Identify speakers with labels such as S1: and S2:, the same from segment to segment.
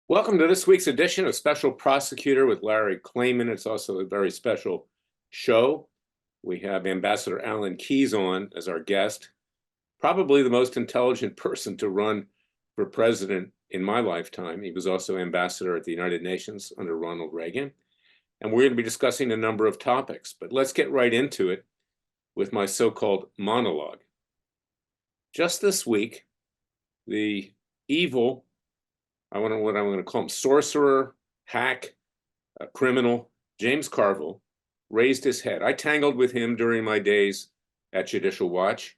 S1: Welcome to this week's edition of Special Prosecutor with Larry Klayman. It's also a very special show. We have Ambassador Alan Keyes on as our guest, probably the most intelligent person to run for president in my lifetime. He was also ambassador at the United Nations under Ronald Reagan. And we're going to be discussing a number of topics, but let's get right into it with my so-called monologue. Just this week, the evil, what I'm going to call him, sorcerer, hack, criminal, James Carville, raised his head. I tangled with him during my days at Judicial Watch.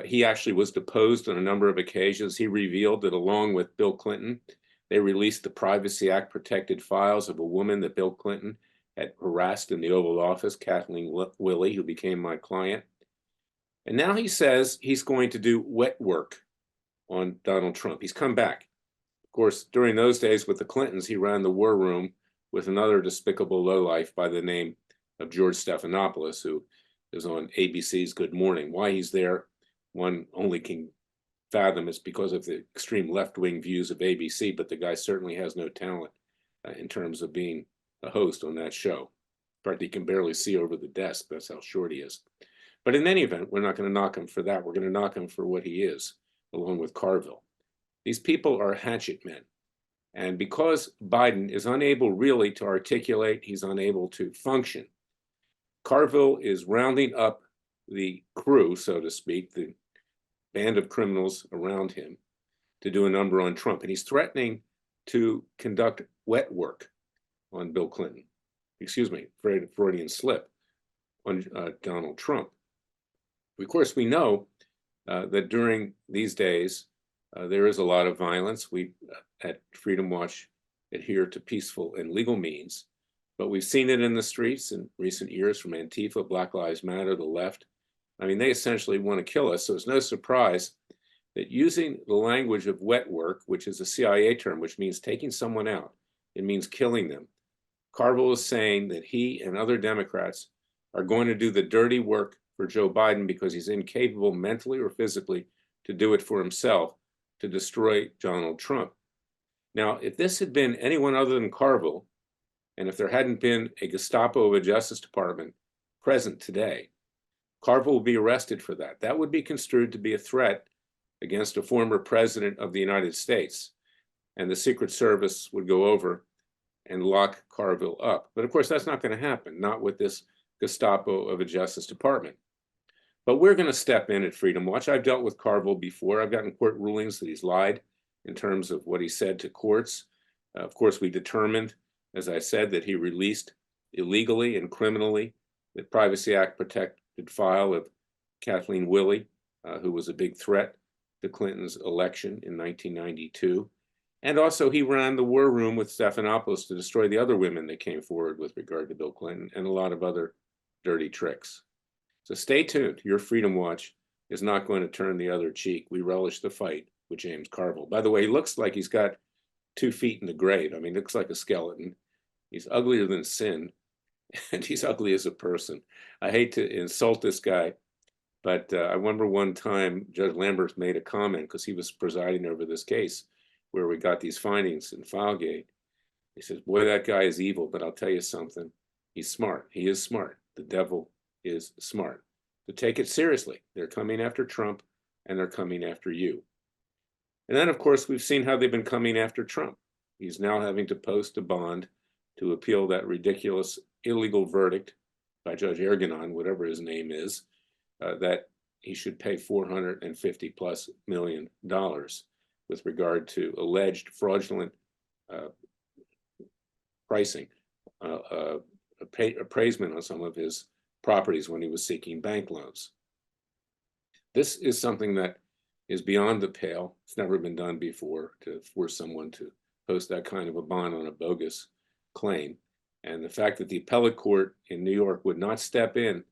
S1: He actually was deposed on a number of occasions. He revealed that along with Bill Clinton, they released the Privacy Act protected files of a woman that Bill Clinton had harassed in the Oval Office, Kathleen Willey, who became my client. And now he says he's going to do wet work on Donald Trump. He's come back. Of course, during those days with the Clintons, he ran the war room with another despicable lowlife by the name of George Stephanopoulos, who is on ABC's Good Morning. Why he's there, one only can fathom. It's because of the extreme left-wing views of ABC, but the guy certainly has no talent in terms of being a host on that show. In fact, he can barely see over the desk. That's how short he is. But in any event, we're not going to knock him for that. We're going to knock him for what he is, along with Carville. These people are hatchet men. And because Biden is unable really to articulate, he's unable to function, Carville is rounding up the crew, so to speak, the band of criminals around him, to do a number on Trump. And he's threatening to conduct wet work on Bill Clinton. Excuse me, Freudian slip on Donald Trump. Of course, we know that during these days, there is a lot of violence. We at Freedom Watch adhere to peaceful and legal means, but we've seen it in the streets in recent years from Antifa, Black Lives Matter, the left. I mean, they essentially want to kill us. So it's no surprise that using the language of wet work, which is a CIA term, which means taking someone out, it means killing them. Carville is saying that he and other Democrats are going to do the dirty work for Joe Biden because he's incapable mentally or physically to do it for himself, to destroy Donald Trump. Now, if this had been anyone other than Carville, and if there hadn't been a Gestapo of a Justice Department present today, Carville would be arrested for that. That would be construed to be a threat against a former president of the United States, and the Secret Service would go over and lock Carville up. But of course, that's not going to happen, not with this Gestapo of a Justice Department. But we're going to step in at Freedom Watch. I've dealt with Carville before. I've gotten court rulings that he's lied in terms of what he said to courts. Of course, we determined, as I said, that he released illegally and criminally the Privacy Act protected file of Kathleen Willey, who was a big threat to Clinton's election in 1992. And also he ran the war room with Stephanopoulos to destroy the other women that came forward with regard to Bill Clinton, and a lot of other dirty tricks. So stay tuned. Your Freedom Watch is not going to turn the other cheek. We relish the fight with James Carville. By the way, he looks like he's got 2 feet in the grave. I mean, looks like a skeleton. He's uglier than sin, and he's ugly as a person. I hate to insult this guy, but I remember one time Judge Lambert made a comment because he was presiding over this case where we got these findings in Filegate. He says, boy, that guy is evil, but I'll tell you something. He's smart. He is smart. The devil is smart. To take it seriously. They're coming after Trump, and they're coming after you. And then, of course, we've seen how they've been coming after Trump. He's now having to post a bond to appeal that ridiculous illegal verdict by Judge Erganon, whatever his name is, that he should pay $450+ million with regard to alleged fraudulent pricing, appraisement on some of his properties when he was seeking bank loans. This is something that is beyond the pale. It's never been done before to force someone to post that kind of a bond on a bogus claim. And the fact that the appellate court in New York would not step in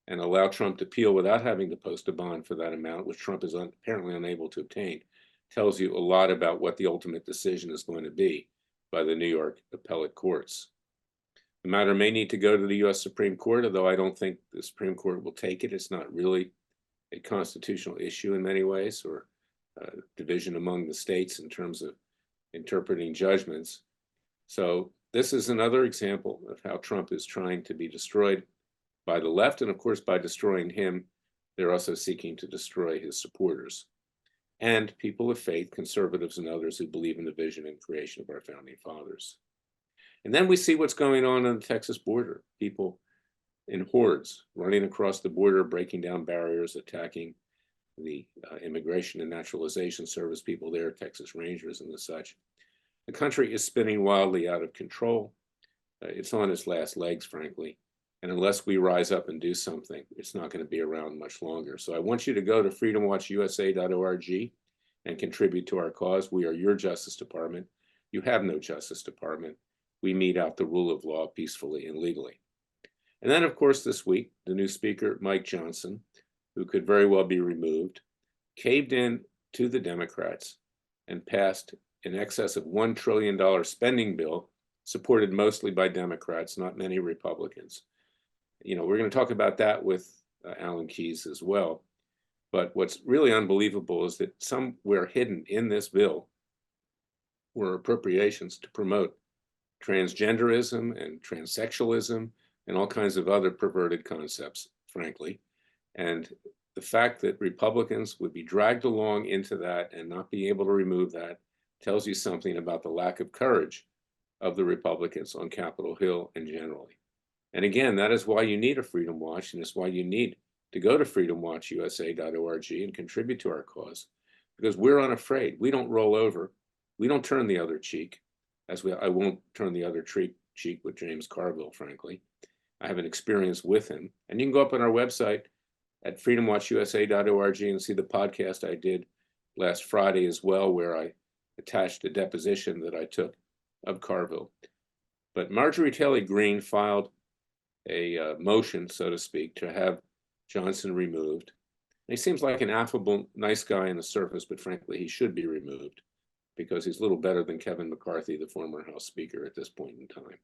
S1: and allow Trump to appeal without having to post a bond for that amount, which Trump is apparently unable to obtain, tells you a lot about what the ultimate decision is going to be by the New York appellate courts. The matter may need to go to the U.S. Supreme Court, although I don't think the Supreme Court will take it. It's not really a constitutional issue in many ways, or division among the states in terms of interpreting judgments. So this is another example of how Trump is trying to be destroyed by the left. And of course, by destroying him, they're also seeking to destroy his supporters and people of faith, conservatives and others who believe in the vision and creation of our founding fathers. And then we see what's going on the Texas border. People in hordes running across the border, breaking down barriers, attacking the Immigration and Naturalization Service people there, Texas Rangers and the such. The country is spinning wildly out of control. It's on its last legs, frankly. And unless we rise up and do something, it's not going to be around much longer. So I want you to go to freedomwatchusa.org and contribute to our cause. We are your Justice Department. You have no Justice Department. We mete out the rule of law peacefully and legally. And then, of course, this week, the new Speaker, Mike Johnson, who could very well be removed, caved in to the Democrats and passed in excess of $1 trillion spending bill, supported mostly by Democrats, not many Republicans. You know, we're going to talk about that with Alan Keyes as well. But what's really unbelievable is that somewhere hidden in this bill were appropriations to promote transgenderism and transsexualism and all kinds of other perverted concepts, frankly. And the fact that Republicans would be dragged along into that and not be able to remove that tells you something about the lack of courage of the Republicans on Capitol Hill and generally. And again, that is why you need a Freedom Watch, and it's why you need to go to freedomwatchusa.org and contribute to our cause, because we're unafraid. We don't roll over. We don't turn the other cheek, I won't turn the other cheek with James Carville, frankly. I have an experience with him. And you can go up on our website at freedomwatchusa.org and see the podcast I did last Friday as well, where I attached a deposition that I took of Carville. But Marjorie Taylor Greene filed a motion, so to speak, to have Johnson removed. And he seems like an affable, nice guy on the surface, but frankly, he should be removed because he's little better than Kevin McCarthy, the former House Speaker, at this point in time.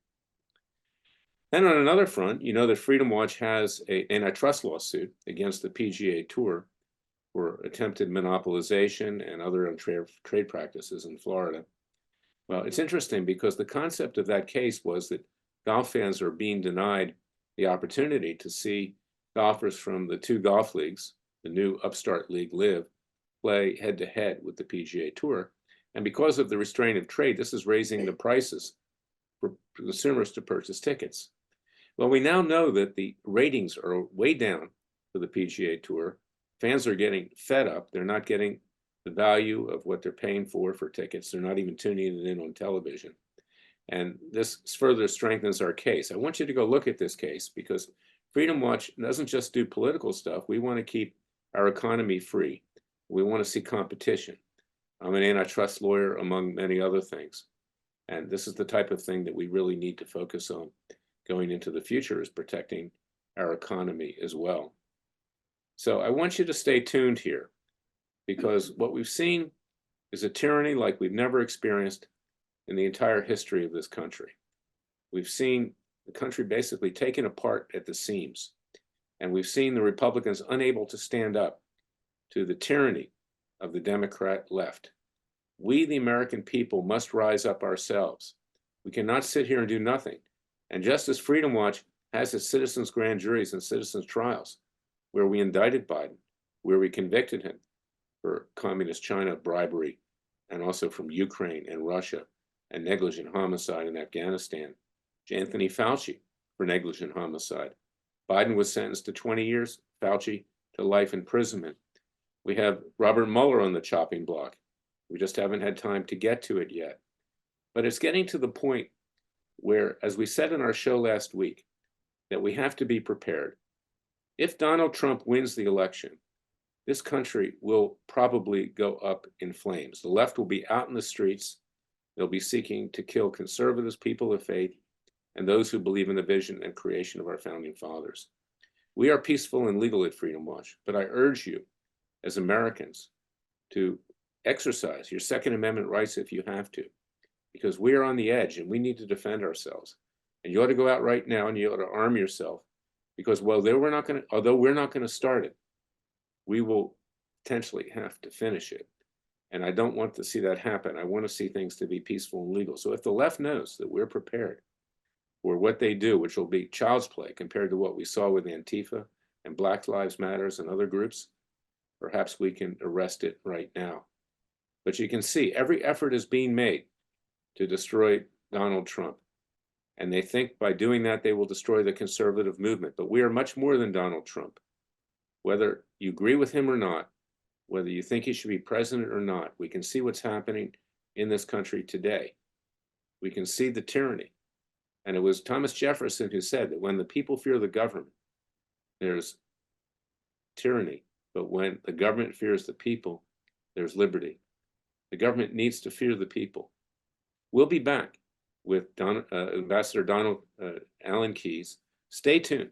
S1: Then on another front, you know that Freedom Watch has an antitrust lawsuit against the PGA Tour for attempted monopolization and other unfair trade practices in Florida. Well, it's interesting because the concept of that case was that golf fans are being denied the opportunity to see golfers from the two golf leagues, the new upstart league LIV, play head-to-head with the PGA Tour. And because of the restraint of trade, this is raising the prices for consumers to purchase tickets. Well, we now know that the ratings are way down for the PGA Tour. Fans are getting fed up. They're not getting the value of what they're paying for tickets. They're not even tuning it in on television. And this further strengthens our case. I want you to go look at this case because Freedom Watch doesn't just do political stuff. We want to keep our economy free. We want to see competition. I'm an antitrust lawyer, among many other things. And this is the type of thing that we really need to focus on going into the future, is protecting our economy as well. So I want you to stay tuned here, because what we've seen is a tyranny like we've never experienced in the entire history of this country. We've seen the country basically taken apart at the seams, and we've seen the Republicans unable to stand up to the tyranny of the Democrat left. We, the American people, must rise up ourselves. We cannot sit here and do nothing. And just as Freedom Watch has its citizens' grand juries and citizens' trials, where we indicted Biden, where we convicted him for communist China bribery, and also from Ukraine and Russia, and negligent homicide in Afghanistan, Anthony Fauci for negligent homicide. Biden was sentenced to 20 years, Fauci to life imprisonment. We have Robert Mueller on the chopping block. We just haven't had time to get to it yet. But it's getting to the point where, as we said in our show last week, that we have to be prepared. If Donald Trump wins the election, this country will probably go up in flames. The left will be out in the streets. They'll be seeking to kill conservatives, people of faith, and those who believe in the vision and creation of our founding fathers. We are peaceful and legal at Freedom Watch, but I urge you as Americans to exercise your Second Amendment rights if you have to, because we are on the edge and we need to defend ourselves. And you ought to go out right now and you ought to arm yourself, because although we're not going to start it, we will potentially have to finish it. And I don't want to see that happen. I want to see things to be peaceful and legal. So if the left knows that we're prepared for what they do, which will be child's play compared to what we saw with Antifa and Black Lives Matters and other groups, perhaps we can arrest it right now. But you can see every effort is being made to destroy Donald Trump. And they think by doing that, they will destroy the conservative movement. But we are much more than Donald Trump. Whether you agree with him or not, whether you think he should be president or not, we can see what's happening in this country today. We can see the tyranny. And it was Thomas Jefferson who said that when the people fear the government, there's tyranny. But when the government fears the people, there's liberty. The government needs to fear the people. We'll be back with Ambassador Donald Alan Keyes. Stay tuned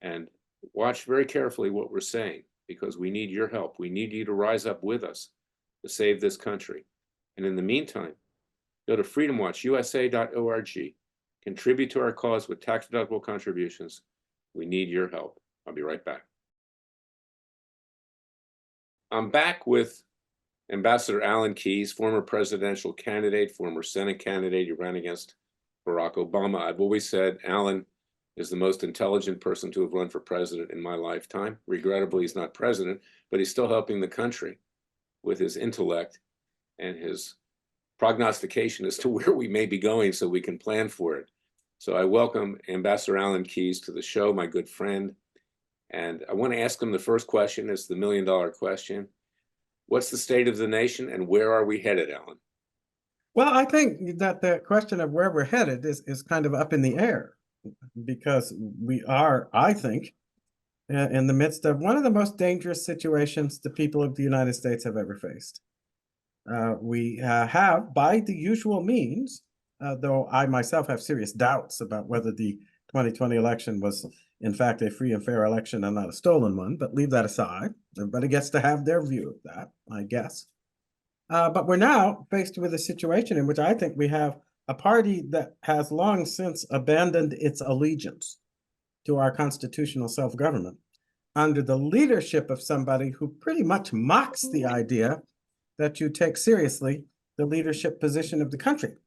S1: and watch very carefully what we're saying, because we need your help. We need you to rise up with us to save this country. And in the meantime, go to freedomwatchusa.org. Contribute to our cause with tax-deductible contributions. We need your help. I'll be right back. I'm back with Ambassador Alan Keyes, former presidential candidate, former Senate candidate. He ran against Barack Obama. I've always said Alan is the most intelligent person to have run for president in my lifetime. Regrettably, he's not president, but he's still helping the country with his intellect and his prognostication as to where we may be going so we can plan for it. So I welcome Ambassador Alan Keyes to the show, my good friend. And I want to ask him the first question. It's the million-dollar question. What's the state of the nation and where are we headed, Alan?
S2: Well, I think that the question of where we're headed is kind of up in the air, because we are, I think, in the midst of one of the most dangerous situations the people of the United States have ever faced. We have, by the usual means, though I myself have serious doubts about whether the 2020 election was in fact a free and fair election and not a stolen one, but leave that aside. Everybody gets to have their view of that, I guess. But we're now faced with a situation in which I think we have a party that has long since abandoned its allegiance to our constitutional self-government under the leadership of somebody who pretty much mocks the idea that you take seriously the leadership position of the country.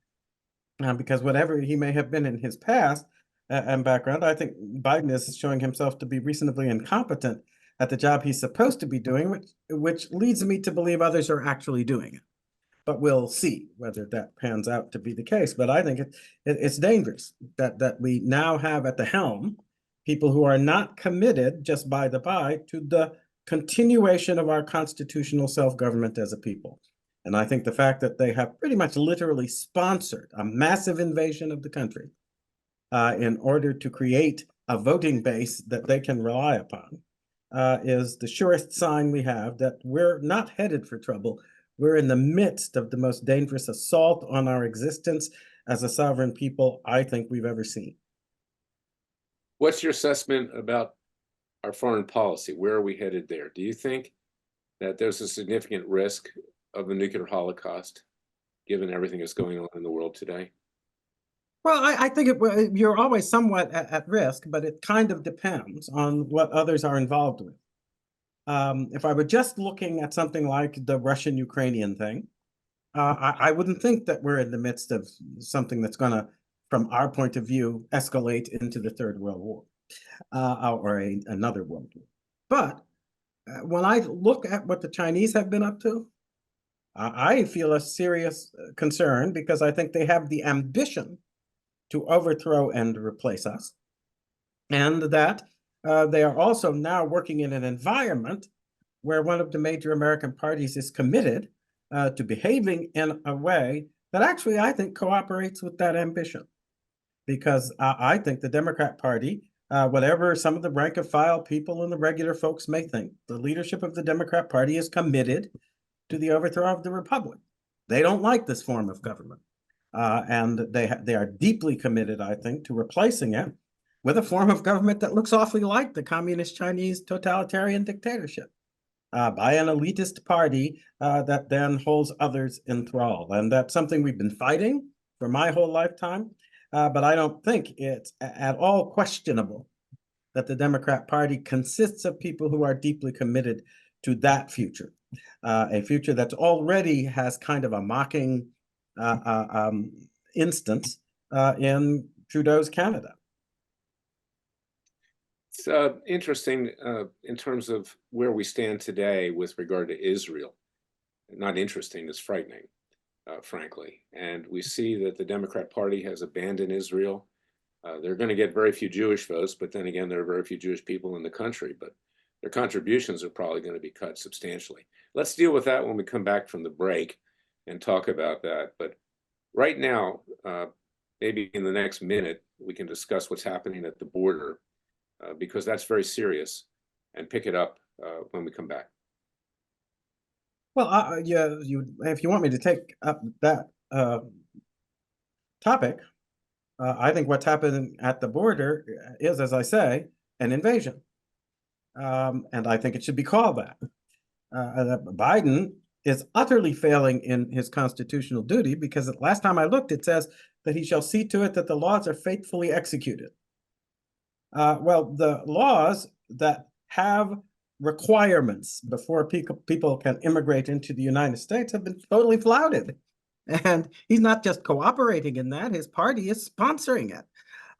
S2: Because whatever he may have been in his past and background, I think Biden is showing himself to be reasonably incompetent at the job he's supposed to be doing, which leads me to believe others are actually doing it. But we'll see whether that pans out to be the case. But I think it's dangerous that we now have at the helm people who are not committed, just by the by, to the continuation of our constitutional self-government as a people. And I think the fact that they have pretty much literally sponsored a massive invasion of the country in order to create a voting base that they can rely upon is the surest sign we have that we're not headed for trouble. We're in the midst of the most dangerous assault on our existence as a sovereign people I think we've ever seen.
S1: What's your assessment about our foreign policy? Where are we headed there? Do you think that there's a significant risk of a nuclear holocaust, given everything that's going on in the world today?
S2: Well, I think you're always somewhat at risk, but it kind of depends on what others are involved with. If I were just looking at something like the Russian-Ukrainian thing, I wouldn't think that we're in the midst of something that's going to, from our point of view, escalate into the Third World War or another world war. But when I look at what the Chinese have been up to, I feel a serious concern, because I think they have the ambition to overthrow and replace us, and that they are also now working in an environment where one of the major American parties is committed to behaving in a way that actually I think cooperates with that ambition. Because I think the Democrat Party, whatever some of the rank and file people and the regular folks may think, the leadership of the Democrat Party is committed to the overthrow of the Republic. They don't like this form of government. And they are deeply committed, I think, to replacing it with a form of government that looks awfully like the communist Chinese totalitarian dictatorship by an elitist party that then holds others in thrall. And that's something we've been fighting for my whole lifetime. But I don't think it's at all questionable that the Democrat Party consists of people who are deeply committed to that future. a future that already has kind of a mocking instance in Trudeau's Canada.
S1: It's interesting in terms of where we stand today with regard to Israel. Not interesting, it's frightening, frankly. And we see that the Democrat Party has abandoned Israel. They're going to get very few Jewish votes, but then again, there are very few Jewish people in the country, but their contributions are probably going to be cut substantially. Let's deal with that when we come back from the break and talk about that. But right now, maybe in the next minute, we can discuss what's happening at the border, because that's very serious, and pick it up when we come back.
S2: Well, yeah, if you want me to take up that topic, I think what's happening at the border is, as I say, an invasion. And I think it should be called that. Biden is utterly failing in his constitutional duty because last time I looked, it says that he shall see to it that the laws are faithfully executed. Well, the laws that have requirements before people can immigrate into the United States have been totally flouted. And he's not just cooperating in that, his party is sponsoring it.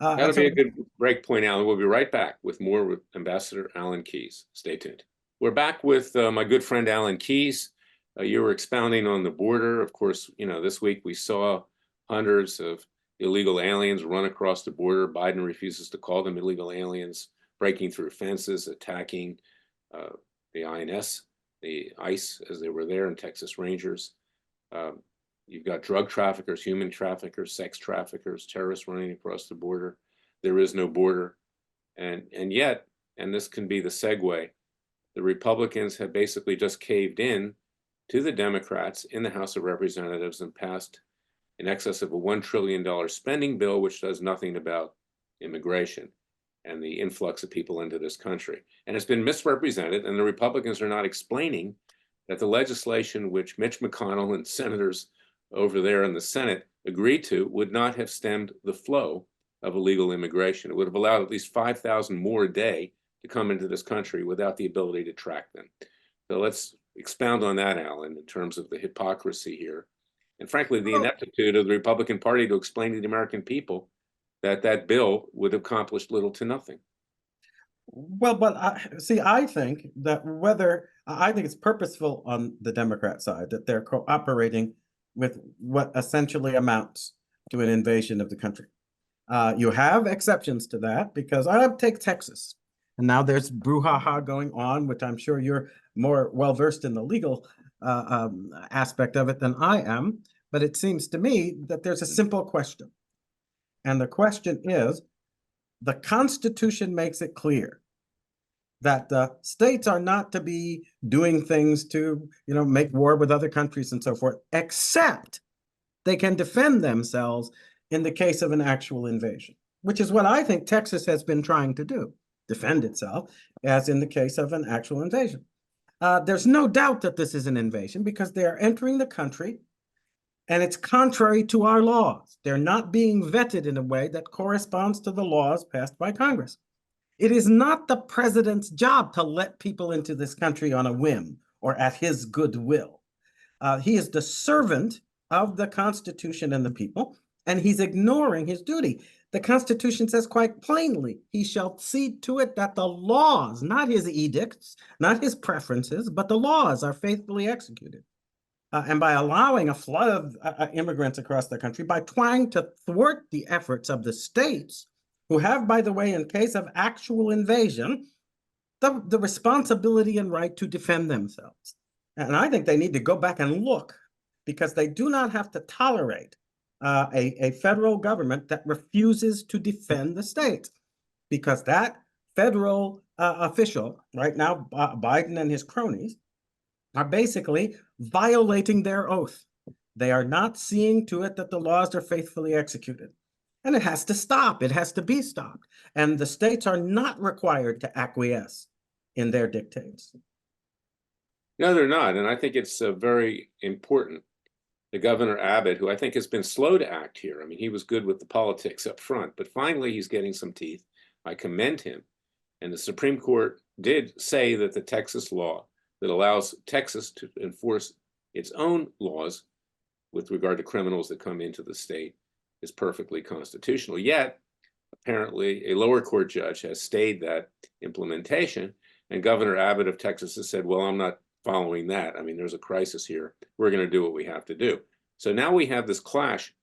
S1: That'll be a good break point, Alan. We'll be right back with more with Ambassador Alan Keyes. Stay tuned. We're back with my good friend Alan Keyes. You were expounding on the border. Of course, you know, this week we saw hundreds of illegal aliens run across the border. Biden refuses to call them illegal aliens, breaking through fences, attacking the INS, the ICE, as they were there, and Texas Rangers. You've got drug traffickers, human traffickers, sex traffickers, terrorists running across the border. There is no border. And yet, and this can be the segue, the Republicans have basically just caved in to the Democrats in the House of Representatives and passed in excess of a $1 trillion spending bill, which does nothing about immigration and the influx of people into this country. And it's been misrepresented, and the Republicans are not explaining that the legislation which Mitch McConnell and senators over there in the Senate agreed to would not have stemmed the flow of illegal immigration. It would have allowed at least 5,000 more a day to come into this country without the ability to track them. So let's expound on that, Alan, in terms of the hypocrisy here. And frankly, the ineptitude of the Republican Party to explain to the American people that that bill would have accomplished little to nothing.
S2: Well, but I think that I think it's purposeful on the Democrat side that they're cooperating with what essentially amounts to an invasion of the country. You have exceptions to that because I'll take Texas. And now there's brouhaha going on, which I'm sure you're more well-versed in the legal aspect of it than I am. But it seems to me that there's a simple question. And the question is, the Constitution makes it clear that the states are not to be doing things to, make war with other countries and so forth, except they can defend themselves in the case of an actual invasion, which is what I think Texas has been trying to do, defend itself, as in the case of an actual invasion. There's no doubt that this is an invasion because they are entering the country and it's contrary to our laws. They're not being vetted in a way that corresponds to the laws passed by Congress. It is not the president's job to let people into this country on a whim or at his goodwill. He is the servant of the Constitution and the people, and he's ignoring his duty. The Constitution says quite plainly, he shall see to it that the laws, not his edicts, not his preferences, but the laws are faithfully executed. And by allowing a flood of immigrants across the country, by trying to thwart the efforts of the states, who have, by the way, in case of actual invasion, the responsibility and right to defend themselves. And I think they need to go back and look, because they do not have to tolerate a federal government that refuses to defend the states, because that federal official, right now, Biden and his cronies, are basically violating their oath. They are not seeing to it that the laws are faithfully executed. And it has to stop. It has to be stopped. And the states are not required to acquiesce in their dictates.
S1: No, they're not. And I think it's very important. The Governor Abbott, who I think has been slow to act here. I mean, he was good with the politics up front, but finally he's getting some teeth. I commend him. And the Supreme Court did say that the Texas law that allows Texas to enforce its own laws with regard to criminals that come into the state is perfectly constitutional. Yet, apparently, a lower court judge has stayed that implementation, and Governor Abbott of Texas has said, well, I'm not following that. I mean, there's a crisis here. We're going to do what we have to do. So now we have this clash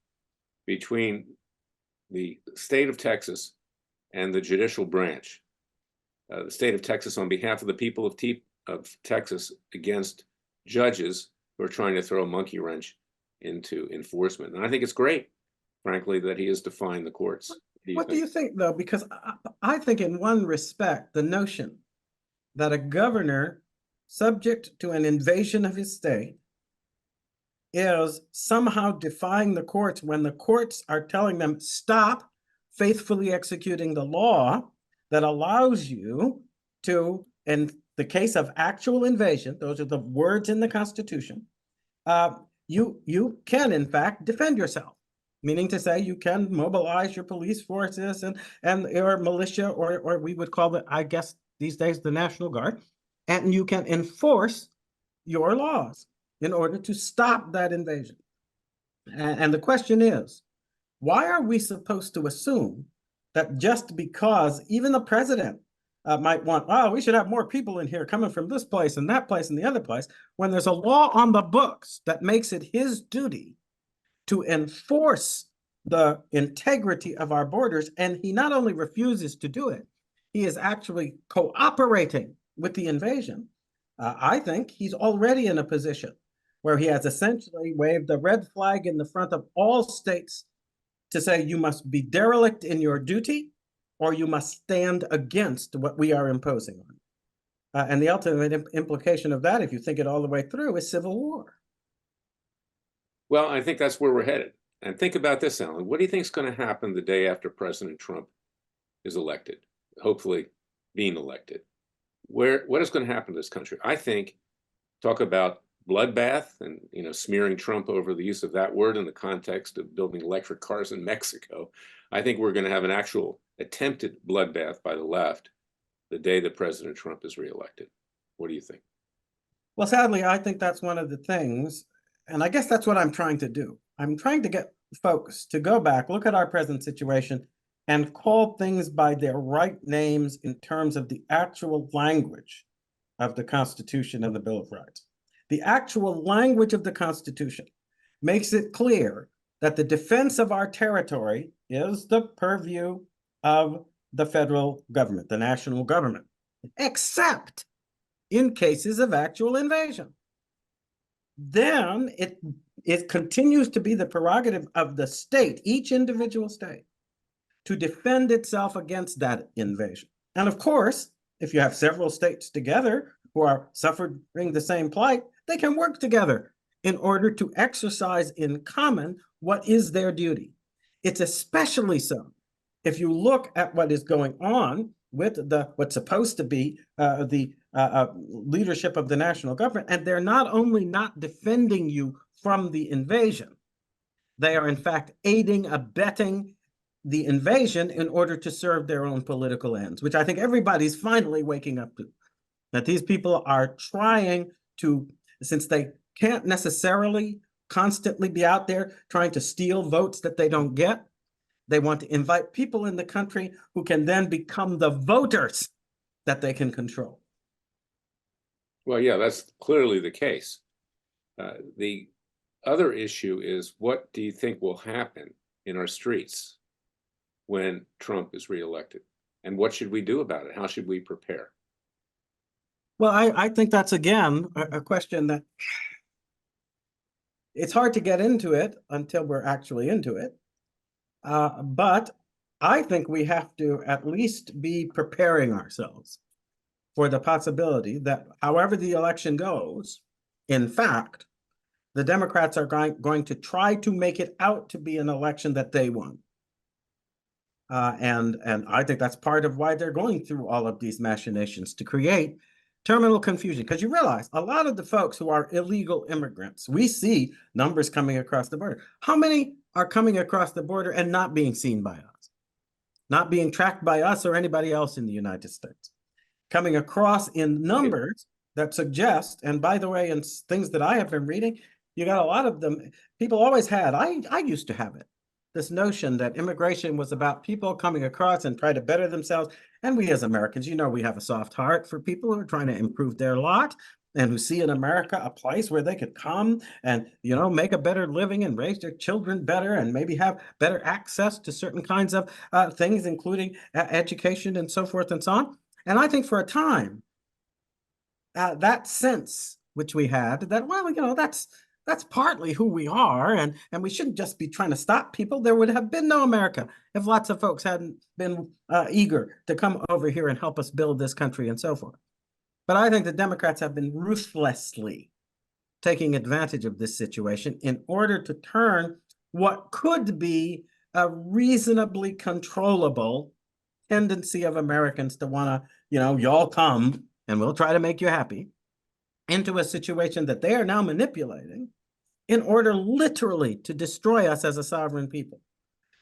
S1: between the state of Texas and the judicial branch. The state of Texas, on behalf of the people of Texas, against judges who are trying to throw a monkey wrench into enforcement. And I think it's great, frankly, that he has defined the courts.
S2: What do you think, though? Because I think in one respect, the notion that a governor subject to an invasion of his state is somehow defying the courts when the courts are telling them, stop faithfully executing the law that allows you to, in the case of actual invasion, those are the words in the Constitution, you can, in fact, defend yourself. Meaning to say you can mobilize your police forces and your militia, or we would call it, I guess, these days, the National Guard, and you can enforce your laws in order to stop that invasion. And the question is, why are we supposed to assume that just because even the president might want, oh, we should have more people in here coming from this place and that place and the other place, when there's a law on the books that makes it his duty to enforce the integrity of our borders, and he not only refuses to do it, he is actually cooperating with the invasion. I think he's already in a position where he has essentially waved a red flag in the front of all states to say you must be derelict in your duty or you must stand against what we are imposing on. And the ultimate implication of that, if you think it all the way through, is civil war.
S1: Well, I think that's where we're headed. And think about this, Alan. What do you think is going to happen the day after President Trump is elected, hopefully being elected? What is going to happen to this country? I think, talk about bloodbath and smearing Trump over the use of that word in the context of building electric cars in Mexico. I think we're going to have an actual attempted bloodbath by the left the day that President Trump is reelected. What do you think?
S2: Well, sadly, I think that's one of the things. And I guess that's what I'm trying to do. I'm trying to get folks to go back, look at our present situation, and call things by their right names in terms of the actual language of the Constitution and the Bill of Rights. The actual language of the Constitution makes it clear that the defense of our territory is the purview of the federal government, the national government, except in cases of actual invasion. Then it continues to be the prerogative of the state, each individual state, to defend itself against that invasion. And of course, if you have several states together who are suffering the same plight, they can work together in order to exercise in common what is their duty. It's especially so if you look at what is going on with what's supposed to be the leadership of the national government, and they're not only not defending you from the invasion, they are in fact aiding, abetting the invasion in order to serve their own political ends, which I think everybody's finally waking up to. That these people are trying to, since they can't necessarily constantly be out there trying to steal votes that they don't get, they want to invite people in the country who can then become the voters that they can control.
S1: Well, yeah, that's clearly the case. The other issue is, what do you think will happen in our streets when Trump is reelected? And what should we do about it? How should we prepare?
S2: Well, I think that's, again, a question that it's hard to get into it until we're actually into it. But I think we have to at least be preparing ourselves for the possibility that however the election goes, in fact, the Democrats are going to try to make it out to be an election that they won. And I think that's part of why they're going through all of these machinations, to create terminal confusion. Because you realize a lot of the folks who are illegal immigrants, we see numbers coming across the border. How many are coming across the border and not being seen by us, not being tracked by us or anybody else in the United States? Coming across in numbers that suggest, and by the way, in things that I have been reading, you got a lot of them. People always had, I used to have it, this notion that immigration was about people coming across and try to better themselves. And we as Americans, we have a soft heart for people who are trying to improve their lot and who see in America a place where they could come and, make a better living and raise their children better and maybe have better access to certain kinds of things, including education and so forth and so on. And I think for a time, that sense which we had that, well, that's partly who we are, and we shouldn't just be trying to stop people. There would have been no America if lots of folks hadn't been eager to come over here and help us build this country and so forth. But I think the Democrats have been ruthlessly taking advantage of this situation in order to turn what could be a reasonably controllable tendency of Americans to want to, y'all come and we'll try to make you happy, into a situation that they are now manipulating in order literally to destroy us as a sovereign people,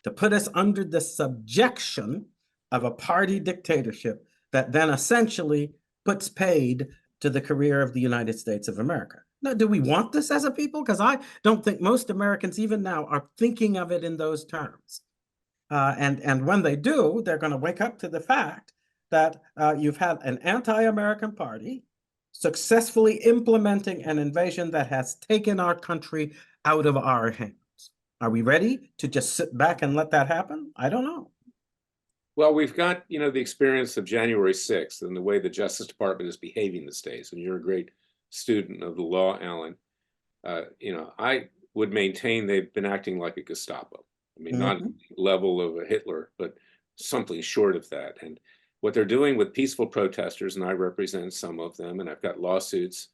S2: to put us under the subjection of a party dictatorship that then essentially puts paid to the career of the United States of America. Now, do we want this as a people? Because I don't think most Americans even now are thinking of it in those terms. And when they do, they're going to wake up to the fact that you've had an anti-American party successfully implementing an invasion that has taken our country out of our hands. Are we ready to just sit back and let that happen? I don't know.
S1: Well, we've got, the experience of January 6th and the way the Justice Department is behaving these days. And you're a great student of the law, Alan. I would maintain they've been acting like a Gestapo. I mean, not level of a Hitler, but something short of that. And what they're doing with peaceful protesters, and I represent some of them, and I've got lawsuits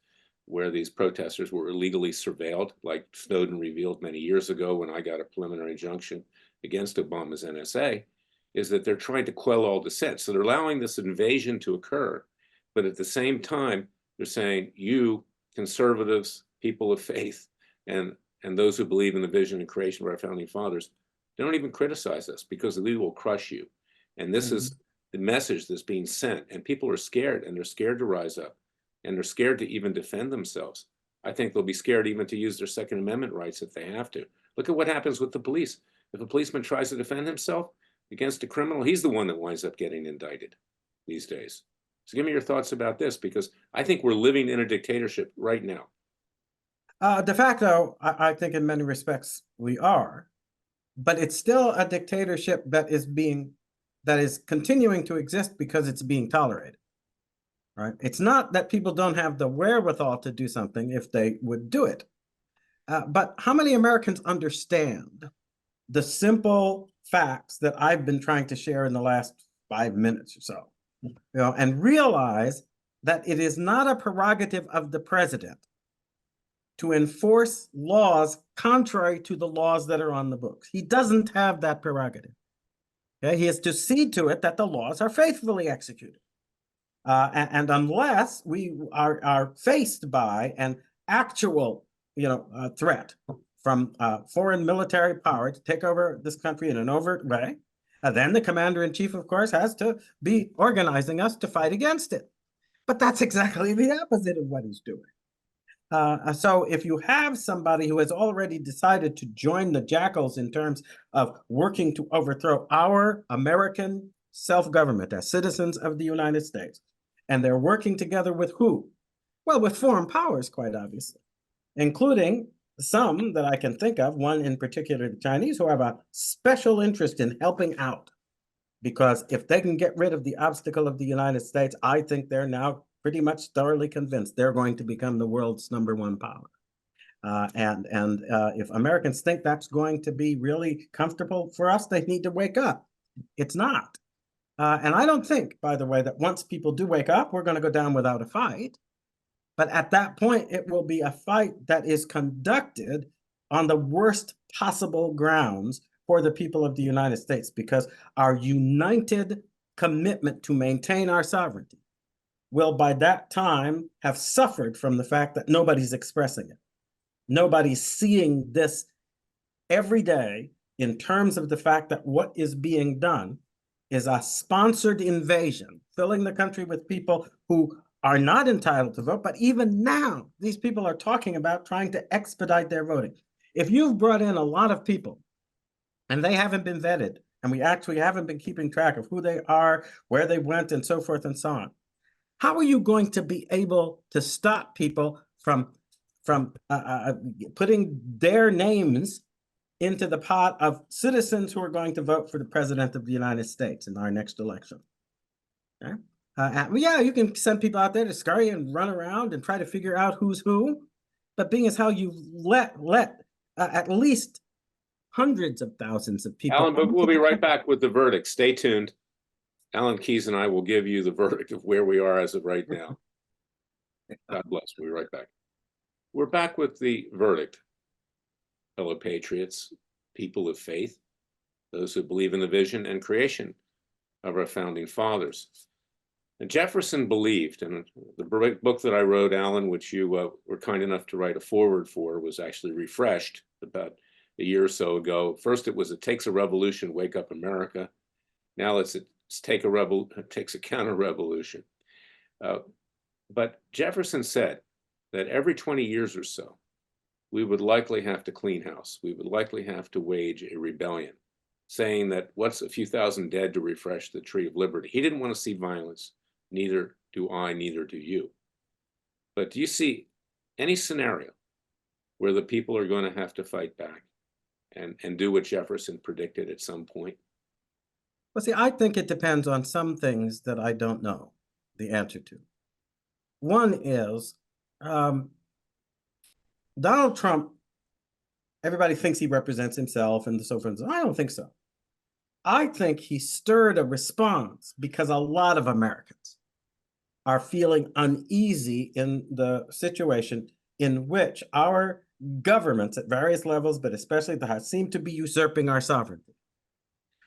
S1: where these protesters were illegally surveilled, like Snowden revealed many years ago when I got a preliminary injunction against Obama's NSA, is that they're trying to quell all dissent. So they're allowing this invasion to occur, but at the same time, they're saying, you conservatives, people of faith, and those who believe in the vision and creation of our founding fathers, they don't even criticize us because we will crush you. And this is the message that's being sent, and people are scared, and they're scared to rise up, and they're scared to even defend themselves. I think they'll be scared even to use their Second Amendment rights if they have to. Look at what happens with the police. If a policeman tries to defend himself against a criminal, he's the one that winds up getting indicted these days. So give me your thoughts about this, because I think we're living in a dictatorship right now.
S2: De facto, I think in many respects we are, but it's still a dictatorship that is continuing to exist because it's being tolerated, right? It's not that people don't have the wherewithal to do something if they would do it. But how many Americans understand the simple facts that I've been trying to share in the last 5 minutes or so, and realize that it is not a prerogative of the president to enforce laws contrary to the laws that are on the books. He doesn't have that prerogative. Okay? He has to see to it that the laws are faithfully executed. And unless we are faced by an actual, threat from foreign military power to take over this country in an overt way, then the commander-in-chief, of course, has to be organizing us to fight against it. But that's exactly the opposite of what he's doing. So if you have somebody who has already decided to join the jackals in terms of working to overthrow our American self-government as citizens of the United States, and they're working together with who? Well, with foreign powers, quite obviously, including some that I can think of, one in particular, the Chinese, who have a special interest in helping out. Because if they can get rid of the obstacle of the United States, I think they're now pretty much thoroughly convinced they're going to become the world's #1 power. And if Americans think that's going to be really comfortable for us, they need to wake up. It's not. And I don't think, by the way, that once people do wake up, we're going to go down without a fight. But at that point, it will be a fight that is conducted on the worst possible grounds for the people of the United States, because our united commitment to maintain our sovereignty will by that time have suffered from the fact that nobody's expressing it. Nobody's seeing this every day in terms of the fact that what is being done is a sponsored invasion, filling the country with people who are not entitled to vote. But even now, these people are talking about trying to expedite their voting. If you've brought in a lot of people and they haven't been vetted, and we actually haven't been keeping track of who they are, where they went, and so forth and so on, how are you going to be able to stop people from putting their names into the pot of citizens who are going to vote for the president of the United States in our next election? Okay? Yeah, you can send people out there to scurry and run around and try to figure out who's who, but being as how you let at least hundreds of thousands of people.
S1: Alan, but we'll be right back with the verdict. Stay tuned. Alan Keyes and I will give you the verdict of where we are as of right now. God bless. We'll be right back. We're back with the verdict, fellow patriots, people of faith, those who believe in the vision and creation of our founding fathers. And Jefferson believed, and the book that I wrote, Alan, which you were kind enough to write a foreword for, was actually refreshed about a year or so ago. First, it was "It Takes a Revolution, Wake Up America." Now it takes a counter-revolution. But Jefferson said that every 20 years or so, we would likely have to clean house. We would likely have to wage a rebellion, saying that what's a few thousand dead to refresh the tree of liberty? He didn't want to see violence. Neither do I, neither do you. But do you see any scenario where the people are going to have to fight back and do what Jefferson predicted at some point?
S2: Well, see, I think it depends on some things that I don't know the answer to. One is Donald Trump, everybody thinks he represents himself and so forth. I don't think so. I think he stirred a response because a lot of Americans are feeling uneasy in the situation in which our governments at various levels, but especially the House, seem to be usurping our sovereignty.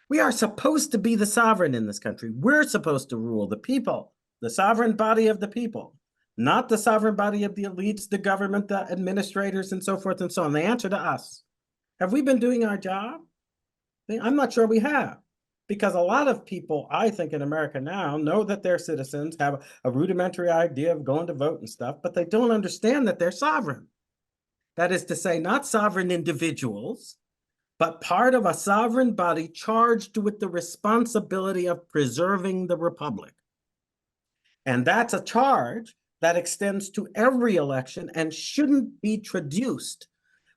S2: We are supposed to be the sovereign in this country. We're supposed to rule the people, the sovereign body of the people, not the sovereign body of the elites, the government, the administrators, and so forth and so on. The answer to us. Have we been doing our job? I'm not sure we have, because a lot of people, I think, in America now know that their citizens have a rudimentary idea of going to vote and stuff, but they don't understand that they're sovereign. That is to say, not sovereign individuals, but part of a sovereign body charged with the responsibility of preserving the republic. And that's a charge that extends to every election and shouldn't be traduced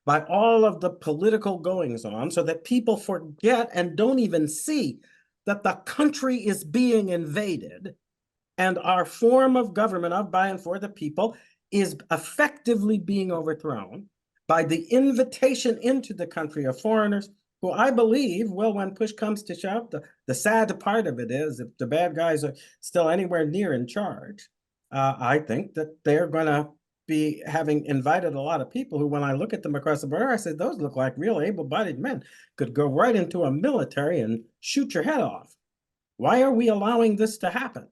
S2: by all of the political goings on, so that people forget and don't even see that the country is being invaded and our form of government of, by, and for the people is effectively being overthrown by the invitation into the country of foreigners who I believe will, when push comes to shove, the sad part of it is, if the bad guys are still anywhere near in charge, I think that they're going to be having invited a lot of people who, when I look at them across the border, I said, those look like real able-bodied men, could go right into a military and shoot your head off. Why are we allowing this to happen?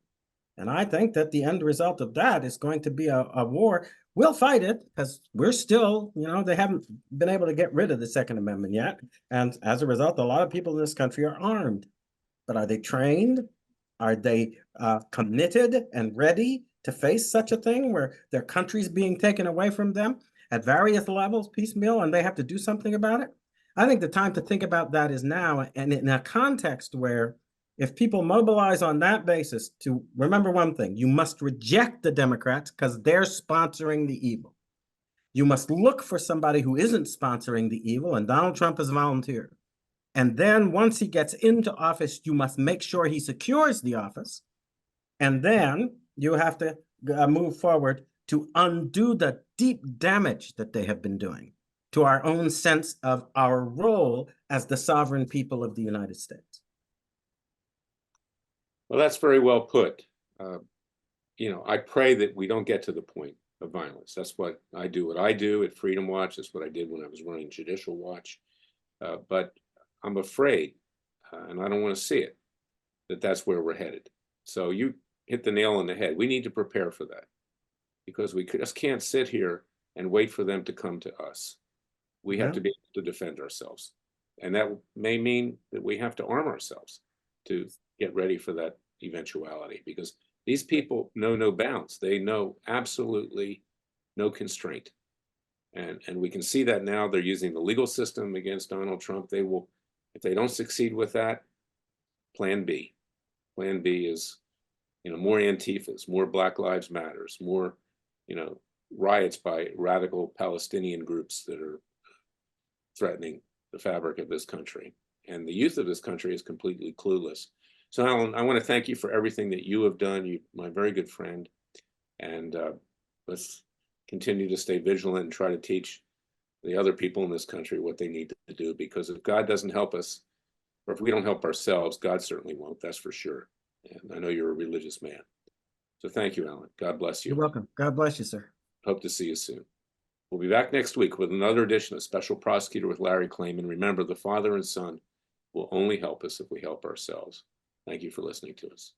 S2: And I think that the end result of that is going to be a war. We'll fight it because we're still, they haven't been able to get rid of the Second Amendment yet. And as a result, a lot of people in this country are armed. But are they trained? Are they committed and ready to face such a thing where their country's being taken away from them at various levels, piecemeal, and they have to do something about it? I think the time to think about that is now, and in a context where if people mobilize on that basis, to remember one thing, you must reject the Democrats because they're sponsoring the evil. You must look for somebody who isn't sponsoring the evil, and Donald Trump has volunteered. And then once he gets into office, you must make sure he secures the office. And then you have to move forward to undo the deep damage that they have been doing to our own sense of our role as the sovereign people of the United States.
S1: Well, that's very well put. I pray that we don't get to the point of violence. That's what I do at Freedom Watch. That's what I did when I was running Judicial Watch. But I'm afraid, and I don't want to see it, that that's where we're headed. So you hit the nail on the head. We need to prepare for that, because we just can't sit here and wait for them to come to us. We have to be able to defend ourselves. And that may mean that we have to arm ourselves to get ready for that eventuality, because These people know no bounds. They know absolutely no constraint. And we can see that now. They're using the legal system against Donald Trump. They will, if they don't succeed with that, plan B. Plan B is, more Antifas, more Black Lives Matters, more, riots by radical Palestinian groups that are threatening the fabric of this country. And the youth of this country is completely clueless. So, Alan, I want to thank you for everything that you have done. You're my very good friend. And let's continue to stay vigilant and try to teach the other people in this country what they need to do. Because if God doesn't help us, or if we don't help ourselves, God certainly won't, that's for sure. And I know you're a religious man. So thank you, Alan. God bless you.
S2: You're welcome. God bless you, sir.
S1: Hope to see you soon. We'll be back next week with another edition of Special Prosecutor with Larry Klayman. Remember, the Father and Son will only help us if we help ourselves. Thank you for listening to us.